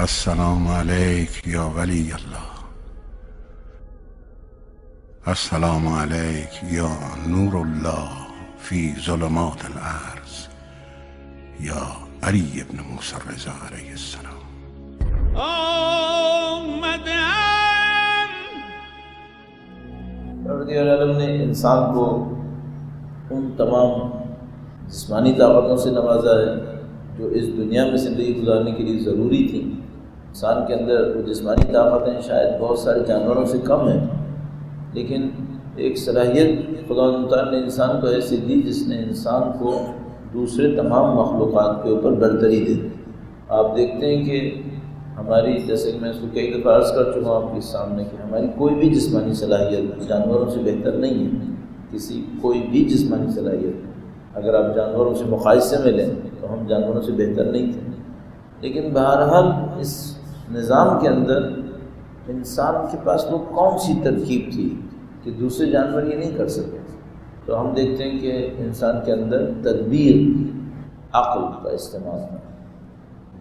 السلام علیک یا ولی اللہ، السلام علیک یا نور اللہ فی ظلمات الارض یا علی ابن موسی الرضا علیہ السلام۔ پروردگار عالم نے انسان کو ان تمام جسمانی طاقتوں سے نوازا ہے جو اس دنیا میں زندگی گزارنے کے لیے ضروری تھی۔ انسان کے اندر وہ جسمانی طاقتیں شاید بہت سارے جانوروں سے کم ہیں، لیکن ایک صلاحیت خدا تعالیٰ نے انسان کو ایسی دی جس نے انسان کو دوسرے تمام مخلوقات کے اوپر برتری دے دی۔ آپ دیکھتے ہیں کہ ہماری، جیسے کہ میں اس کو کئی دفعہ عرض کر چکا ہوں آپ کے سامنے، کہ ہماری کوئی بھی جسمانی صلاحیت جانوروں سے بہتر نہیں ہے۔ کوئی بھی جسمانی صلاحیت اگر آپ جانوروں سے مقایسے میں لیں تو ہم جانوروں سے بہتر نہیں تھے، لیکن بہرحال اس نظام کے اندر انسان کے پاس وہ کون سی ترکیب تھی کہ دوسرے جانور یہ نہیں کر سکے؟ تو ہم دیکھتے ہیں کہ انسان کے اندر تدبیر، عقل کا استعمال تھا۔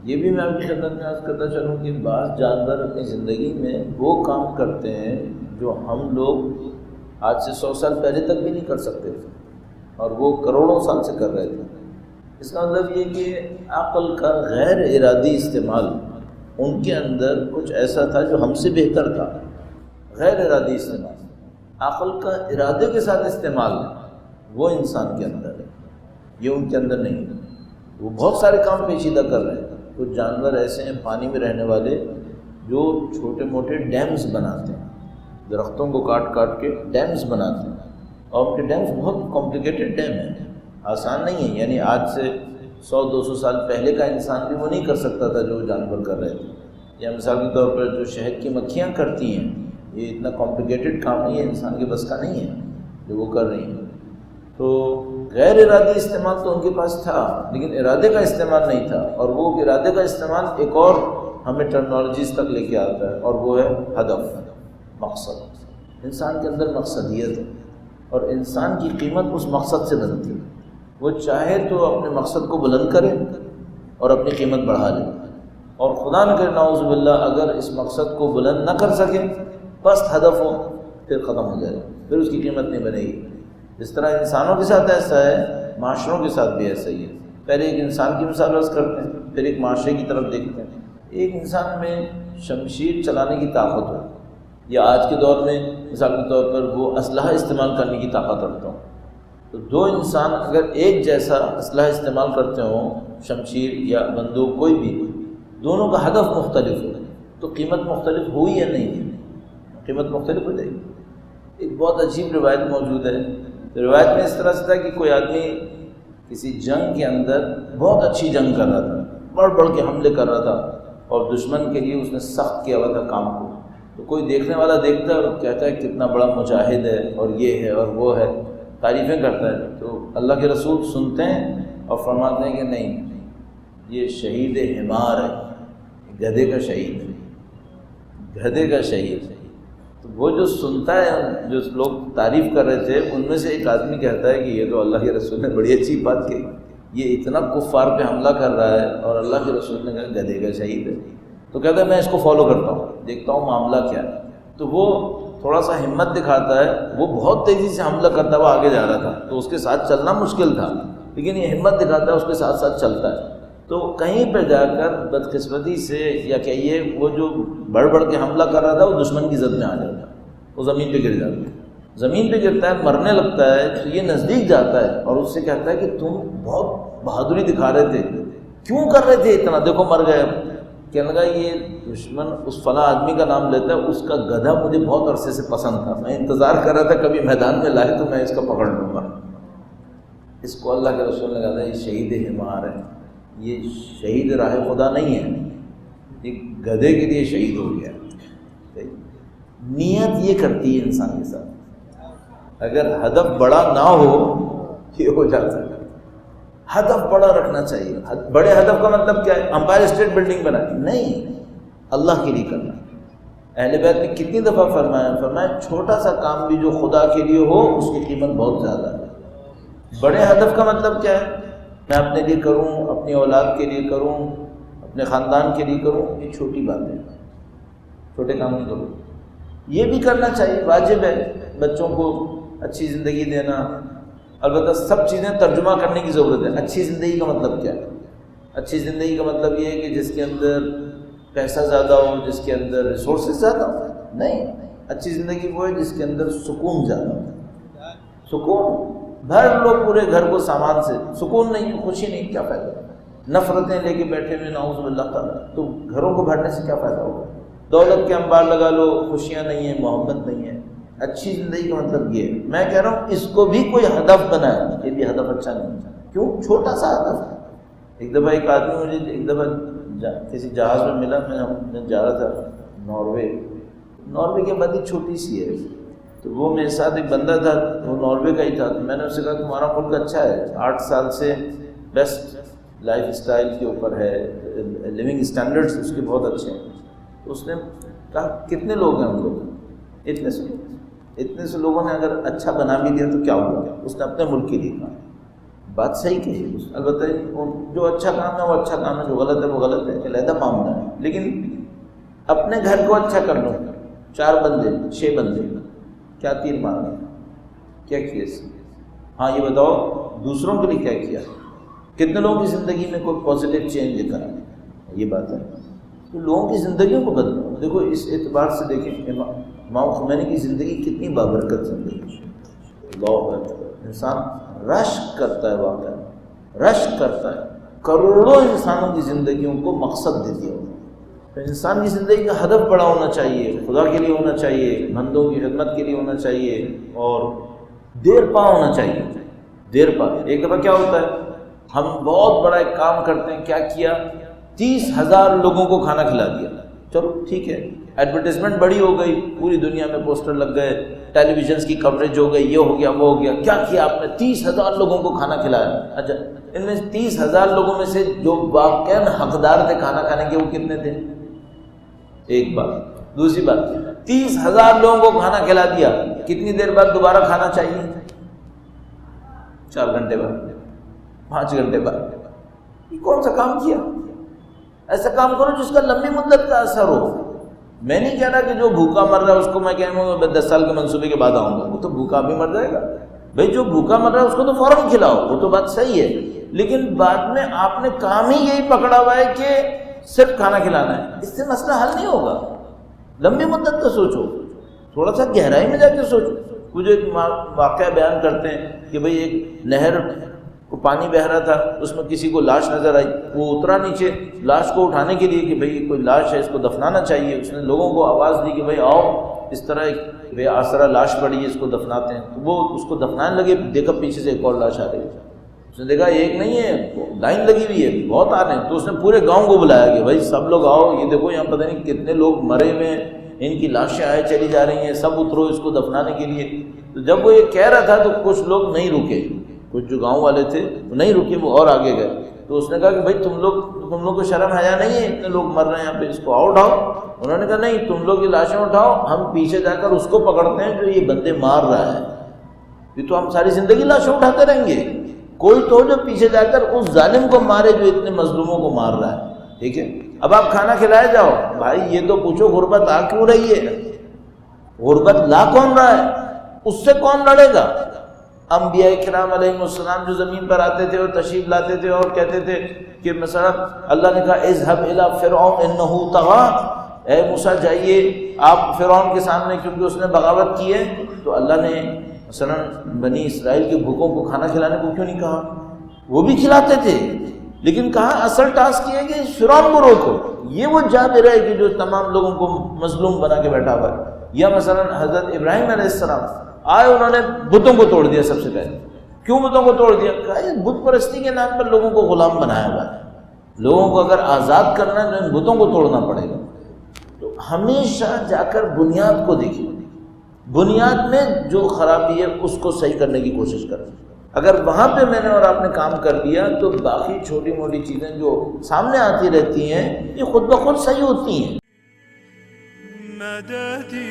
یہ بھی میں آپ کی خدمت میں عرض کرتا چلوں کہ بعض جانور اپنی زندگی میں وہ کام کرتے ہیں جو ہم لوگ آج سے 100 سال پہلے تک بھی نہیں کر سکتے تھے، اور وہ کروڑوں سال سے کر رہے تھے۔ اس کا مطلب یہ کہ عقل کا غیر ارادی استعمال ان کے اندر کچھ ایسا تھا جو ہم سے بہتر تھا۔ غیر ارادی استعمال، عقل کا ارادے کے ساتھ استعمال وہ انسان کے اندر ہے، یہ ان کے اندر نہیں ہے۔ وہ بہت سارے کام پیچیدہ کر رہے ہیں۔ کچھ جانور ایسے ہیں پانی میں رہنے والے جو چھوٹے موٹے ڈیمز بناتے ہیں، درختوں کو کاٹ کاٹ کے ڈیمز بناتے ہیں، اور ان کے ڈیمز بہت کمپلیکیٹڈ ڈیم ہیں، آسان نہیں ہے۔ یعنی آج سے 100-200 سال پہلے کا انسان بھی وہ نہیں کر سکتا تھا جو جانور کر رہے تھے۔ یا مثال کے طور پر جو شہد کی مکھیاں کرتی ہیں، یہ اتنا کمپلیکیٹڈ کام نہیں ہے، انسان کے بس کا نہیں ہے جو وہ کر رہی ہیں۔ تو غیر ارادی استعمال تو ان کے پاس تھا، لیکن ارادے کا استعمال نہیں تھا، اور وہ ارادے کا استعمال ایک اور ہمیں ٹرمنالوجیز تک لے کے آتا ہے، اور وہ ہے ہدف، مقصد۔ انسان کے اندر مقصدیت ہے، اور انسان کی قیمت اس مقصد سے بنتی ہے۔ وہ چاہے تو اپنے مقصد کو بلند کرے اور اپنی قیمت بڑھا لے، اور خدا نہ کرے نعوذ باللہ اگر اس مقصد کو بلند نہ کر سکے، پست ہدف ہو، پھر ختم ہو جائے، پھر اس کی قیمت نہیں بنے گی۔ جس طرح انسانوں کے ساتھ ایسا ہے، معاشروں کے ساتھ بھی ایسا ہی ہے۔ پہلے ایک انسان کی مثال عرض کرتے ہیں، پھر ایک معاشرے کی طرف دیکھتے ہیں۔ ایک انسان میں شمشیر چلانے کی طاقت ہو، یا آج کے دور میں مثال کے طور پر وہ اسلحہ استعمال کرنے کی طاقت رکھتا ہوں، تو دو انسان اگر ایک جیسا اسلحہ استعمال کرتے ہوں، شمشیر یا بندوق کوئی بھی، دونوں کا ہدف مختلف ہو، تو قیمت مختلف ہوئی یا نہیں؟ قیمت مختلف ہو جائے گی۔ ایک بہت عجیب روایت موجود ہے۔ روایت میں اس طرح سے تھا کہ کوئی آدمی کسی جنگ کے اندر بہت اچھی جنگ کر رہا تھا، بڑھ کے حملے کر رہا تھا، اور دشمن کے لیے اس نے سخت کیا ہوا تھا کام کو۔ تو کوئی دیکھنے والا دیکھتا ہے اور کہتا ہے کتنا بڑا مجاہد ہے، اور یہ ہے اور وہ ہے، تعریفیں کرتا ہے۔ تو اللہ کے رسول سنتے ہیں اور فرماتے ہیں کہ نہیں، یہ شہید حمار ہے، گدھے کا شہید ہے، گدھے کا شہید ہے۔ تو وہ جو سنتا ہے، جو لوگ تعریف کر رہے تھے، ان میں سے ایک آدمی کہتا ہے کہ یہ تو اللہ کے رسول نے بڑی اچھی بات کہی، یہ اتنا کفار پہ حملہ کر رہا ہے اور اللہ کے رسول نے کہا گدھے کا شہید ہے۔ تو کہتا ہے میں اس کو فالو کرتا ہوں، دیکھتا ہوں معاملہ کیا ہے۔ تو وہ تھوڑا سا ہمت دکھاتا ہے، وہ بہت تیزی سے حملہ کرتا ہوا آگے جا رہا تھا، تو اس کے ساتھ چلنا مشکل تھا، لیکن یہ ہمت دکھاتا ہے، اس کے ساتھ ساتھ چلتا ہے۔ تو کہیں پہ جا کر بدقسمتی سے، یا کہیے وہ جو بڑھ کے حملہ کر رہا تھا، وہ دشمن کی زد میں آ جاتا ہے، وہ زمین پہ گر جاتا ہے۔ زمین پہ گرتا ہے، مرنے لگتا ہے، تو یہ نزدیک جاتا ہے اور اس سے کہتا ہے کہ تم بہت بہادری دکھا رہے تھے، کیوں کر رہے تھے اتنا، دیکھو مر گئے۔ کہنے لگا یہ دشمن اس فلاں آدمی کا نام لیتا ہے، اس کا گدھا مجھے بہت عرصے سے پسند تھا، میں انتظار کر رہا تھا کبھی میدان میں لائے تو میں اس کا پکڑ لوں گا۔ اس کو اللہ کے رسول نے کہا تھا یہ شہید حمار ہے، یہ شہید راہ خدا نہیں ہے، یہ گدھے کے لیے شہید ہو گیا۔ نیت یہ کرتی ہے انسان کے ساتھ، اگر ہدف بڑا نہ ہو یہ ہو جاتا ہے۔ ہدف بڑا رکھنا چاہیے۔ بڑے ہدف کا مطلب کیا ہے؟ امپائر اسٹیٹ بلڈنگ بنانی نہیں، اللہ کے لیے کرنا۔ اہل بیت نے کتنی دفعہ فرمایا چھوٹا سا کام بھی جو خدا کے لیے ہو اس کی قیمت بہت زیادہ ہے۔ بڑے ہدف کا مطلب کیا ہے؟ میں اپنے لیے کروں، اپنی اولاد کے لیے کروں، اپنے خاندان کے لیے کروں، یہ چھوٹی بات ہے، چھوٹے کام نہیں کروں. یہ بھی کرنا چاہیے، واجب ہے بچوں کو اچھی زندگی دینا. البتہ سب چیزیں ترجمہ کرنے کی ضرورت ہے. اچھی زندگی کا مطلب کیا ہے؟ اچھی زندگی کا مطلب یہ ہے کہ جس کے اندر پیسہ زیادہ ہو، جس کے اندر ریسورسز زیادہ ہو. نہیں، اچھی زندگی وہ ہے جس کے اندر سکون زیادہ ہو. سکون بھر لو پورے گھر کو سامان سے، سکون نہیں، خوشی نہیں، کیا فائدہ؟ نفرتیں لے کے بیٹھے ہوئے نعوذ باللہ تعالیٰ، تو گھروں کو بھرنے سے کیا فائدہ ہوگا؟ دولت کے انبار لگا لو، خوشیاں نہیں ہیں، محبت نہیں ہے. اچھی زندگی کا مطلب یہ ہے. میں کہہ رہا ہوں اس کو بھی کوئی ہدف بنائے، یہ بھی ہدف اچھا نہیں ہے. کیوں؟ چھوٹا سا ہدف ہے. ایک دفعہ ایک آدمی مجھے ایک دفعہ کسی جہاز میں ملا، میں جا رہا تھا ناروے کی آبادی چھوٹی سی ہے، تو وہ میرے ساتھ ایک بندہ تھا، وہ ناروے کا ہی تھا. تو میں نے اس سے کہا تمہارا ملک اچھا ہے، 8 سال سے بیسٹ لائف اسٹائل کے اوپر ہے، لیونگ اسٹینڈرڈس اس کے بہت اچھے ہیں. تو اس نے کہا کتنے لوگ ہیں ہم لوگ؟ اتنے سے لوگوں نے اگر اچھا بنا بھی دیا تو کیا ہوگا؟ اس نے اپنے ملک کے لیے کہا. بات صحیح کہی. البتہ جو اچھا کام ہے وہ اچھا کام ہے، جو غلط ہے وہ غلط ہے، علیحدہ معاملہ ہے. لیکن اپنے گھر کو اچھا کر لو. 4 بندے 6 بندے کیا تیر مارنے، کیا کیا اس نے؟ ہاں یہ بتاؤ دوسروں کے لیے کیا کیا؟ کتنے لوگوں کی زندگی میں کوئی پازیٹیو چینج لے کر آئے؟ یہ بات ہے. تو لوگوں کی زندگیوں کو بدلو. دیکھو اس اعتبار سے دیکھیں امام خمینی کی زندگی کتنی بابرکت زندگی. اللہ اکبر. انسان رشک کرتا ہے، واقعا رشک کرتا ہے. کروڑوں انسانوں کی زندگیوں کو مقصد دے دیا. تو انسان کی زندگی کا ہدف بڑا ہونا چاہیے، خدا کے لیے ہونا چاہیے، بندوں کی خدمت کے لیے ہونا چاہیے، اور دیر پا ہونا چاہیے. دیر پا. ایک دفعہ کیا ہوتا ہے، ہم بہت بڑا ایک کام کرتے ہیں. کیا کیا؟ 30,000 لوگوں کو کھانا کھلا دیا. چلو ٹھیک ہے، ایڈورٹیزمنٹ بڑی ہو گئی، پوری دنیا میں پوسٹر لگ گئے، ٹیلی ویژنس کی کوریج ہو گئی، یہ ہو گیا وہ ہو گیا. کیا کیا آپ نے؟ 30,000 لوگوں کو کھانا کھلایا. اچھا ان میں 30,000 لوگوں میں سے جو واقعاً حقدار تھے کھانا کھانے کے وہ کتنے تھے؟ ایک بات. دوسری بات، 30,000 لوگوں کو کھانا کھلا دیا، کتنی دیر بعد دوبارہ کھانا چاہیے؟ 4 گھنٹے بعد، 5 گھنٹے بعد. یہ کون سا کام کیا؟ ایسا کام کرو جس کا لمبی مدت کا اثر ہو. میں نہیں کہہ رہا کہ جو بھوکا مر رہا ہے اس کو میں کہوں گا 10 سال کے منصوبے کے بعد آؤں گا، وہ تو بھوکا بھی مر جائے گا. بھائی جو بھوکا مر رہا ہے اس کو تو فوراً کھلاؤ، وہ تو بات صحیح ہے. لیکن بعد میں آپ نے کام ہی یہی پکڑا ہوا ہے کہ صرف کھانا کھلانا ہے، اس سے مسئلہ حل نہیں ہوگا. لمبی مدت کا سوچو، تھوڑا سا گہرائی میں جا کے سوچو. وہ جو ایک واقعہ بیان کرتے ہیں کہ بھئی ایک نہر کو پانی بہہ رہا تھا، اس میں کسی کو لاش نظر آئی، وہ اترا نیچے لاش کو اٹھانے کے لیے کہ بھئی کوئی لاش ہے اس کو دفنانا چاہیے. اس نے لوگوں کو آواز دی کہ بھئی آؤ، اس طرح ایک بے آسرا لاش پڑی ہے، اس کو دفناتے ہیں. تو وہ اس کو دفنانے لگے، دیکھا پیچھے سے ایک اور لاش آ رہی ہے. اس نے دیکھا ایک نہیں ہے، لائن لگی ہوئی ہے، بہت آ رہے ہیں. تو اس نے پورے گاؤں کو بلایا کہ بھائی سب لوگ آؤ، یہ دیکھو یہاں پتہ نہیں کتنے لوگ مرے ہوئے ہیں، ان کی لاشیں آئے چلی جا رہی ہیں، سب اترو اس کو دفنانے کے لیے. تو جب وہ یہ کہہ رہا تھا تو کچھ لوگ نہیں رکے، کچھ جو گاؤں والے تھے وہ نہیں رکے، وہ اور آگے گئے. تو اس نے کہا کہ بھائی تم لوگ کو شرم حیا نہیں ہے، اتنے لوگ مر رہے ہیں یہاں پہ، اس کو آؤ اٹھاؤ. انہوں نے کہا نہیں، تم لوگ یہ لاشیں اٹھاؤ، ہم پیچھے جا کر اس کو پکڑتے ہیں جو یہ بندے مار رہا ہے. یہ تو ہم ساری زندگی لاشیں اٹھاتے رہیں گے. کوئی تو جو پیچھے جا کر اس ظالم کو مارے جو اتنے مظلوموں کو مار رہا ہے. ٹھیک ہے، اب آپ کھانا کھلائے جاؤ. بھائی یہ تو پوچھو غربت آ کیوں رہی ہے؟ غربت لا کون رہا ہے؟ اس سے کون لڑے گا؟ انبیاء کرام علیہ السلام جو زمین پر آتے تھے اور تشریف لاتے تھے اور کہتے تھے کہ مثلا اللہ نے کہا اذهب الى فرعون انه طغى، اے موسیٰ جائیے آپ فرعون کے سامنے، کیونکہ اس نے بغاوت کی ہے. تو اللہ نے مثلا بنی اسرائیل کے بھوکوں کو کھانا کھلانے کو کیوں نہیں کہا؟ وہ بھی کھلاتے تھے، لیکن کہا اصل ٹاسک یہ ہے کہ فرعون کو روکو. یہ وہ جابر ہے کہ جو تمام لوگوں کو مظلوم بنا کے بیٹھا ہوا ہے. یا مثلا حضرت ابراہیم علیہ السلام آئے، انہوں نے بتوں کو توڑ دیا. سب سے پہلے کیوں بتوں کو توڑ دیا؟ کہا یہ بت پرستی کے نام پر لوگوں کو غلام بنایا ہوا ہے، لوگوں کو اگر آزاد کرنا ہے تو ان بتوں کو توڑنا پڑے گا. تو ہمیشہ جا کر بنیاد کو دیکھیں، بنیاد میں جو خرابی ہے اس کو صحیح کرنے کی کوشش کریں. اگر وہاں پہ میں نے اور آپ نے کام کر لیا تو باقی چھوٹی موٹی چیزیں جو سامنے آتی رہتی ہیں یہ خود بخود صحیح ہوتی ہیں. مددی